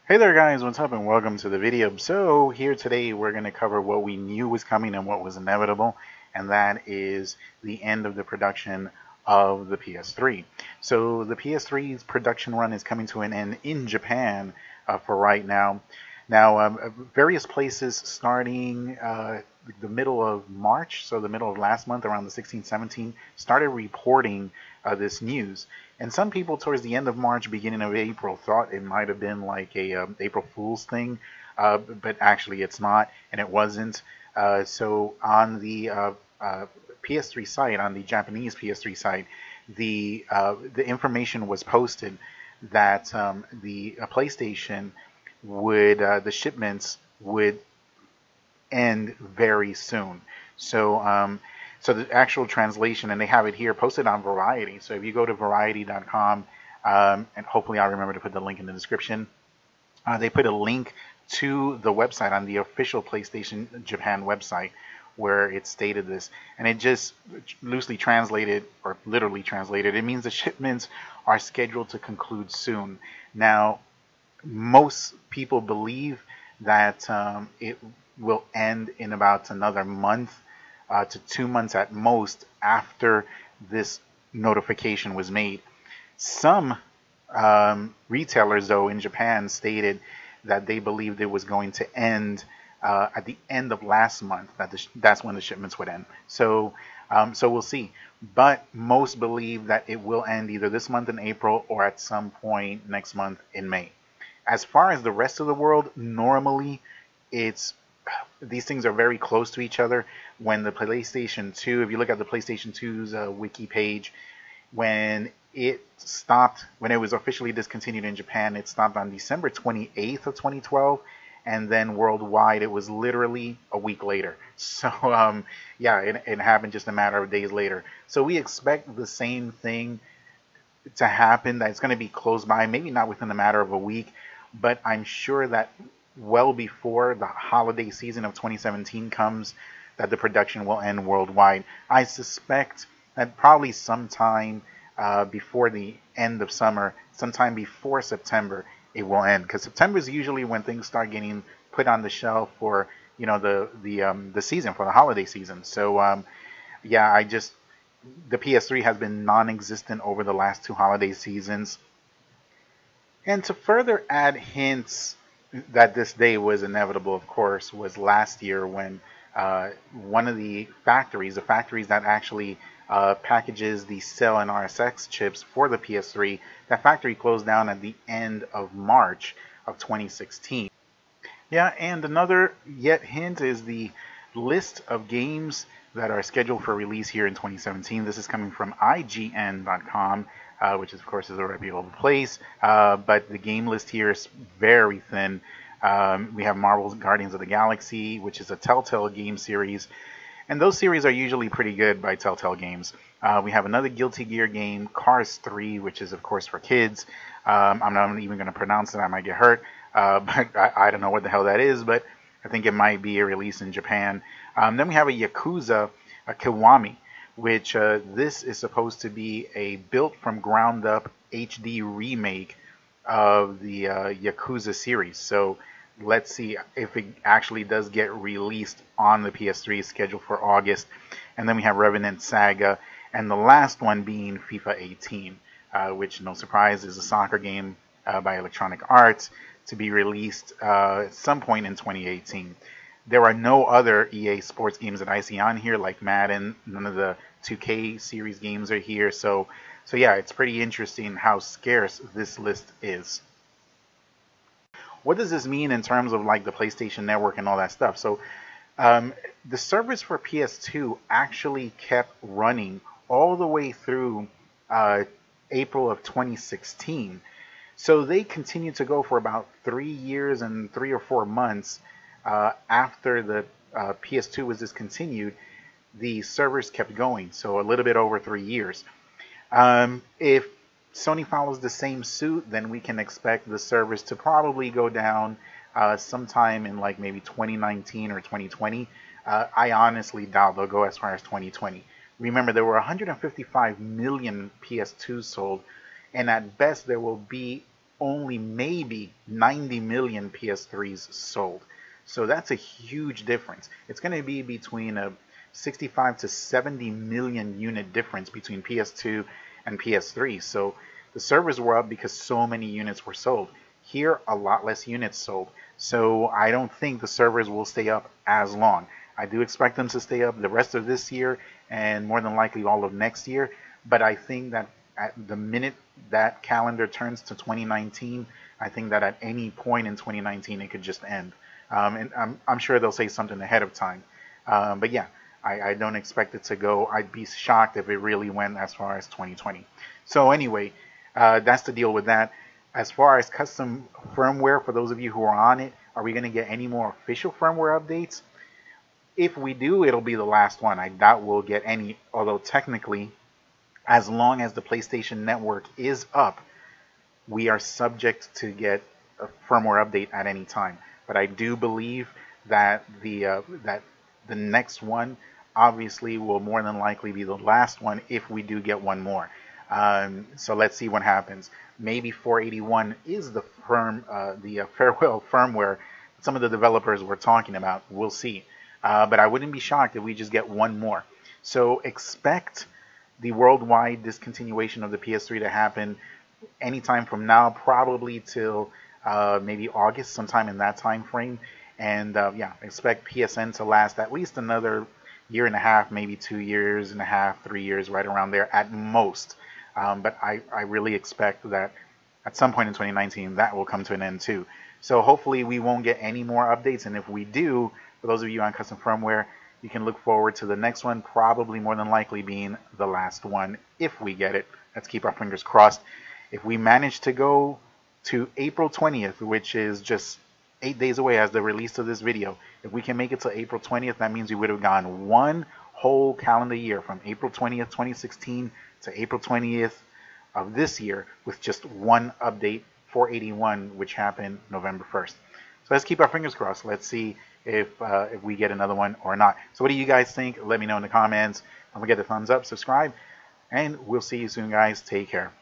Hey there guys, what's up and welcome to the video. So here today we're going to cover what we knew was coming and what was inevitable, and that is the end of the production of the PS3. So the PS3's production run is coming to an end in Japan for right now. Now, various places starting the middle of March, so the middle of last month, around the 16th, 17th, started reporting this news. And some people towards the end of March, beginning of April, thought it might have been like a April Fool's thing, but actually it's not, and it wasn't. So on the PS3 site, on the Japanese PS3 site, the information was posted that the PlayStation would the shipments would end very soon. So the actual translation, and they have it here posted on Variety. So if you go to variety.com, and hopefully I'll remember to put the link in the description, they put a link to the website on the official PlayStation Japan website where it stated this. And it just loosely translated, or literally translated, it means the shipments are scheduled to conclude soon. Now, most people believe that it will end in about another month to 2 months at most after this notification was made. Some retailers, though, in Japan stated that they believed it was going to end at the end of last month. That's when the shipments would end. So we'll see. But most believe that it will end either this month in April or at some point next month in May. As far as the rest of the world, normally these things are very close to each other. When the PlayStation 2, if you look at the PlayStation 2's wiki page, when it was officially discontinued in Japan, it stopped on December 28th of 2012, and then worldwide it was literally a week later. So yeah, it happened just a matter of days later. So we expect the same thing to happen, that it's going to be close by, maybe not within a matter of a week, but I'm sure that well before the holiday season of 2017 comes, that the production will end worldwide. I suspect that probably sometime before the end of summer, sometime before September, it will end, because September is usually when things start getting put on the shelf for the season, for the holiday season. So yeah, the PS3 has been non-existent over the last two holiday seasons. And to further add hints that this day was inevitable, of course, was last year when one of the factories that actually packages the Cell and RSX chips for the PS3, that factory closed down at the end of March of 2016. Yeah, and another yet hint is the list of games that are scheduled for release here in 2017. This is coming from IGN.com, which of course is a reputable place, but the game list here is very thin. We have Marvel's Guardians of the Galaxy, which is a Telltale game series, and those series are usually pretty good by Telltale Games. We have another Guilty Gear game, Cars 3, which is of course for kids. I'm not even going to pronounce it, I might get hurt, but I don't know what the hell that is, but I think it might be a release in Japan. Then we have a Yakuza, a Kiwami, which this is supposed to be a built from ground up HD remake of the Yakuza series. So let's see if it actually does get released on the PS3, scheduled for August. And then we have Revenant Saga, and the last one being FIFA 18, which, no surprise, is a soccer game by Electronic Arts, to be released at some point in 2018. There are no other EA Sports games that I see on here, like Madden. None of the 2K series games are here. So yeah, it's pretty interesting how scarce this list is. What does this mean in terms of like the PlayStation Network and all that stuff? So the servers for PS2 actually kept running all the way through April of 2016. So they continued to go for about 3 years and 3 or 4 months after the PS2 was discontinued. The servers kept going, so a little bit over 3 years. If Sony follows the same suit, then we can expect the servers to probably go down sometime in like maybe 2019 or 2020. I honestly doubt they'll go as far as 2020. Remember, there were 155 million PS2s sold, and at best there will be only maybe 90 million PS3s sold. So that's a huge difference. It's going to be between a 65 to 70 million unit difference between PS2 and PS3. So the servers were up because so many units were sold. Here, a lot less units sold. So I don't think the servers will stay up as long. I do expect them to stay up the rest of this year and more than likely all of next year. But I think that at the minute that calendar turns to 2019, I think that at any point in 2019 it could just end. And I'm sure they'll say something ahead of time. But yeah, I don't expect it to go. I'd be shocked if it really went as far as 2020. So anyway, that's the deal with that. As far as custom firmware, for those of you who are on it, are we going to get any more official firmware updates? If we do, it'll be the last one. I doubt we'll get any, although technically, as long as the PlayStation Network is up, we are subject to get a firmware update at any time. But I do believe that the next one obviously will more than likely be the last one if we do get one more. So let's see what happens. Maybe 481 is the farewell firmware some of the developers were talking about. We'll see. But I wouldn't be shocked if we just get one more. So expect the worldwide discontinuation of the PS3 to happen anytime from now, probably till maybe August, sometime in that time frame. And yeah, expect PSN to last at least another year and a half, maybe 2 years and a half, 3 years, right around there at most. But I really expect that at some point in 2019 that will come to an end too. So hopefully we won't get any more updates, and if we do, for those of you on custom firmware, you can look forward to the next one, probably more than likely being the last one if we get it. Let's keep our fingers crossed. If we manage to go to April 20th, which is just 8 days away as the release of this video, if we can make it to April 20th, that means we would have gone one whole calendar year from April 20th, 2016 to April 20th of this year with just one update, 481, which happened November 1st. So let's keep our fingers crossed. Let's see if we get another one or not. So what do you guys think? Let me know in the comments. Don't forget to thumbs up, subscribe, and we'll see you soon, guys. Take care.